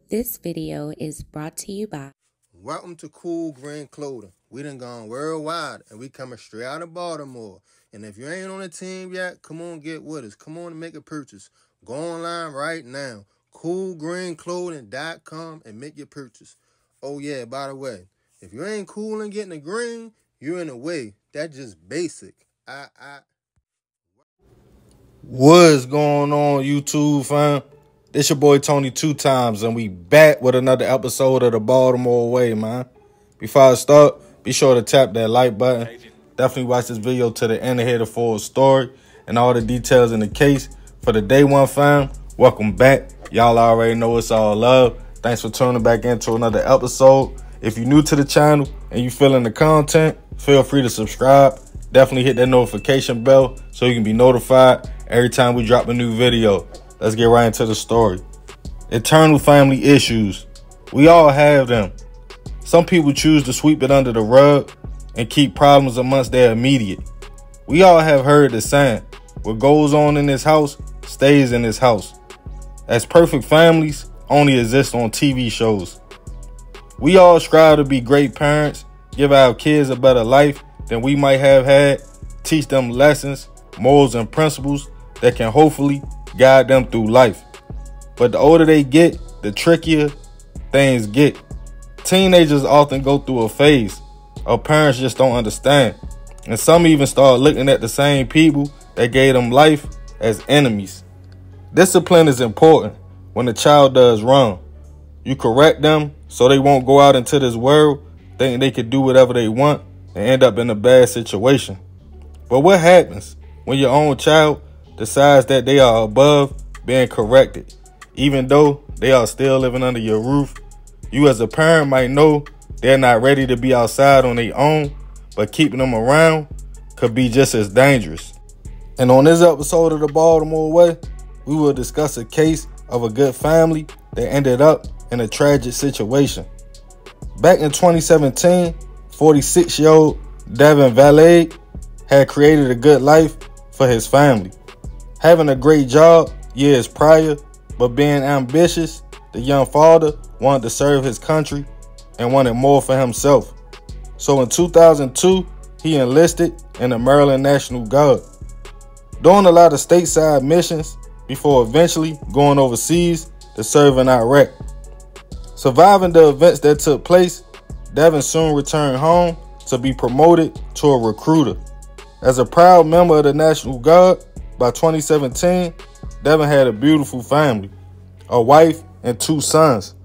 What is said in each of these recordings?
This video is brought to you by Welcome to Cool Green Clothing. We done gone worldwide and we coming straight out of Baltimore. And if you ain't on the team yet, come on, get with us. Come on and make a purchase. Go online right now, coolgreenclothing.com, and make your purchase. Oh yeah, by the way, if you ain't cool and getting the green, you're in the way. That's just basic. What's going on, YouTube fam? This your boy Tony 2 times, and we back with another episode of the Baltimore Way, man. Before I start, be sure to tap that like button. Definitely watch this video to the end to hear the full story and all the details in the case. For the day one fam, welcome back. Y'all already know it's all love. Thanks for tuning back into another episode. If you're new to the channel and you feeling the content, feel free to subscribe. Definitely hit that notification bell so you can be notified every time we drop a new video. Let's get right into the story. Internal family issues. We all have them. Some people choose to sweep it under the rug and keep problems amongst their immediate. We all have heard the saying, what goes on in this house stays in this house. As perfect families only exist on TV shows. We all strive to be great parents, give our kids a better life than we might have had, teach them lessons, morals, and principles that can hopefully guide them through life. But the older they get, the trickier things get. Teenagers often go through a phase our parents just don't understand. And some even start looking at the same people that gave them life as enemies. Discipline is important when a child does wrong. You correct them so they won't go out into this world thinking they can do whatever they want and end up in a bad situation. But what happens when your own child decides that they are above being corrected, even though they are still living under your roof? You as a parent might know they're not ready to be outside on their own, but keeping them around could be just as dangerous. And on this episode of the Baltimore Way, we will discuss a case of a good family that ended up in a tragic situation. Back in 2017, 46-year-old Devin Valet had created a good life for his family. Having a great job years prior, but being ambitious, the young father wanted to serve his country and wanted more for himself. So in 2002, he enlisted in the Maryland National Guard, doing a lot of stateside missions before eventually going overseas to serve in Iraq. Surviving the events that took place, Devin soon returned home to be promoted to a recruiter. As a proud member of the National Guard, by 2017, Devin had a beautiful family, a wife and 2 sons,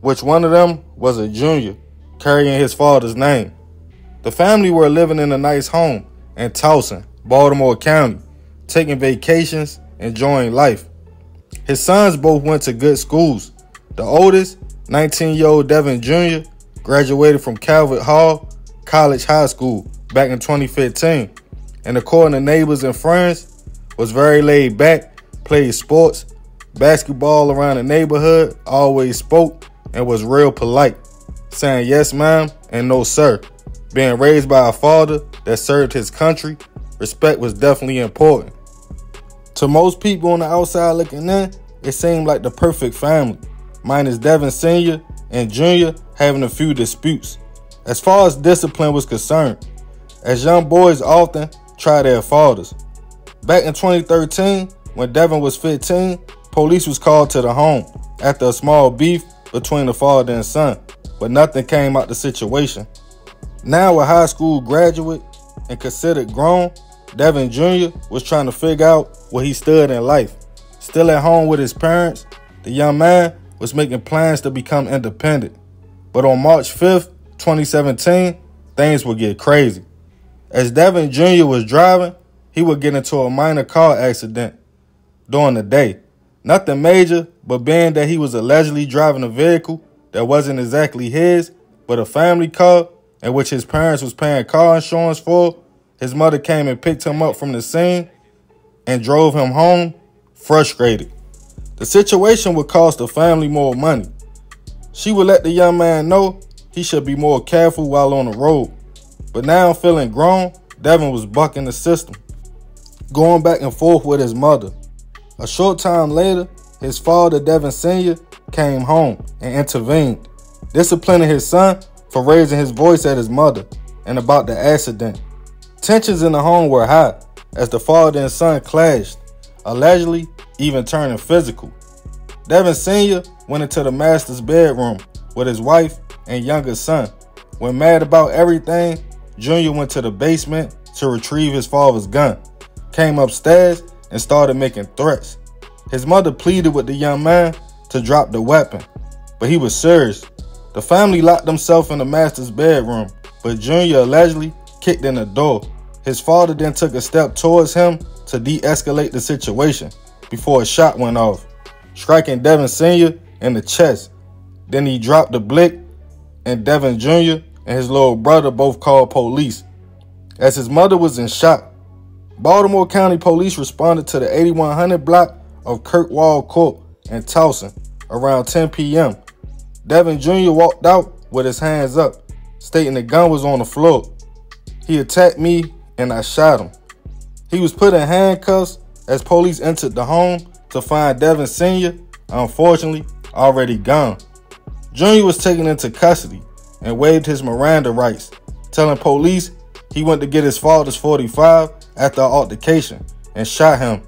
which one of them was a junior, carrying his father's name. The family were living in a nice home in Towson, Baltimore County, taking vacations, enjoying life. His sons both went to good schools. The oldest, 19-year-old Devin Jr., graduated from Calvert Hall College High School back in 2015, and according to neighbors and friends, was very laid back, played sports, basketball around the neighborhood, always spoke, and was real polite, saying yes ma'am and no sir. Being raised by a father that served his country, respect was definitely important. To most people on the outside looking in, it seemed like the perfect family, minus Devin Sr. and Jr. having a few disputes. As far as discipline was concerned, as young boys often try their fathers. Back in 2013, when Devin was 15, police was called to the home after a small beef between the father and son, but nothing came out the situation. Now a high school graduate and considered grown, Devin Jr. was trying to figure out where he stood in life. Still at home with his parents, the young man was making plans to become independent. But on March 5th, 2017, things would get crazy. As Devin Jr. was driving, he would get into a minor car accident during the day. Nothing major, but being that he was allegedly driving a vehicle that wasn't exactly his, but a family car in which his parents was paying car insurance for, his mother came and picked him up from the scene and drove him home frustrated. The situation would cost the family more money. She would let the young man know he should be more careful while on the road. But now feeling grown, Devin was bucking the system, going back and forth with his mother. A short time later, his father, Devin Sr., came home and intervened, disciplining his son for raising his voice at his mother and about the accident. Tensions in the home were high as the father and son clashed, allegedly even turning physical. Devin Sr. went into the master's bedroom with his wife and younger son. When mad about everything, Junior went to the basement to retrieve his father's gun, came upstairs and started making threats. His mother pleaded with the young man to drop the weapon, but he was serious. The family locked themselves in the master's bedroom, but Junior allegedly kicked in the door. His father then took a step towards him to de-escalate the situation before a shot went off, striking Devin Sr. in the chest. Then he dropped the blick, and Devin Jr. and his little brother both called police. As his mother was in shock, Baltimore County Police responded to the 8100 block of Kirkwall Court in Towson around 10 p.m. Devin Jr. walked out with his hands up, stating the gun was on the floor. He attacked me and I shot him. He was put in handcuffs as police entered the home to find Devin Sr., unfortunately, already gone. Junior was taken into custody and waived his Miranda rights, telling police he went to get his father's .45 after an altercation and shot him.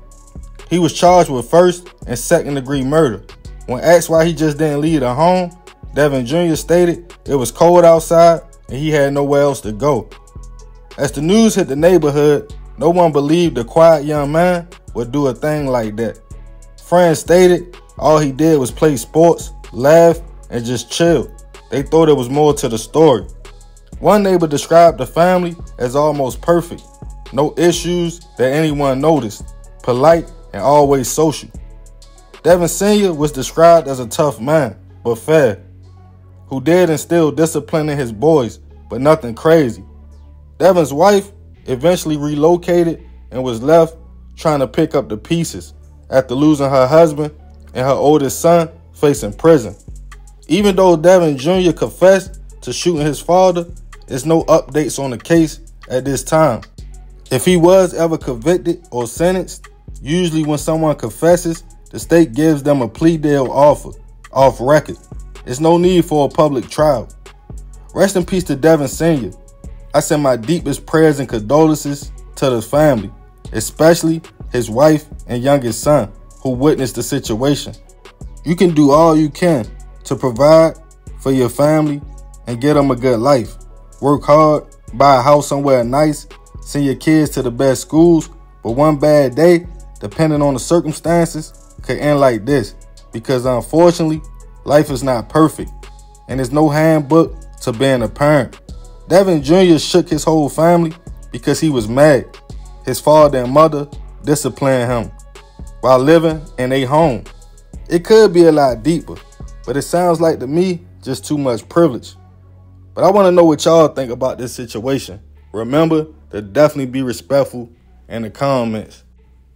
He was charged with first and second-degree murder. When asked why he just didn't leave the home, Devin Jr. stated it was cold outside and he had nowhere else to go. As the news hit the neighborhood, no one believed the quiet young man would do a thing like that. Friends stated all he did was play sports, laugh, and just chill. They thought there was more to the story. One neighbor described the family as almost perfect. No issues that anyone noticed. Polite and always social. Devin Sr. was described as a tough man, but fair, who did instill discipline in his boys, but nothing crazy. Devin's wife eventually relocated and was left trying to pick up the pieces after losing her husband and her oldest son facing prison. Even though Devin Jr. confessed to shooting his father, there's no updates on the case at this time. If he was ever convicted or sentenced, usually when someone confesses, the state gives them a plea deal offer, off record. There's no need for a public trial. Rest in peace to Devin Sr. I send my deepest prayers and condolences to the family, especially his wife and youngest son who witnessed the situation. You can do all you can to provide for your family and get them a good life. Work hard, buy a house somewhere nice, send your kids to the best schools, but one bad day, depending on the circumstances, could end like this, because unfortunately, life is not perfect, and there's no handbook to being a parent. Devin Jr. shook his whole family because he was mad. His father and mother disciplined him while living in a home. It could be a lot deeper, but it sounds like to me just too much privilege. But I want to know what y'all think about this situation. Remember to definitely be respectful in the comments.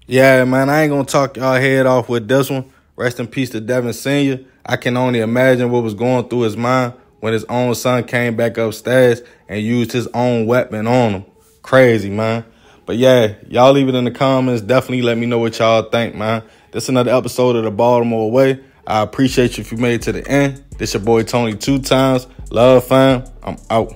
Yeah, man, I ain't going to talk y'all head off with this one. Rest in peace to Devin Sr. I can only imagine what was going through his mind when his own son came back upstairs and used his own weapon on him. Crazy, man. But yeah, y'all leave it in the comments. Definitely let me know what y'all think, man. This is another episode of the Baltimore Way. I appreciate you if you made it to the end. This your boy Tony 2 times. Love, fam. I'm out.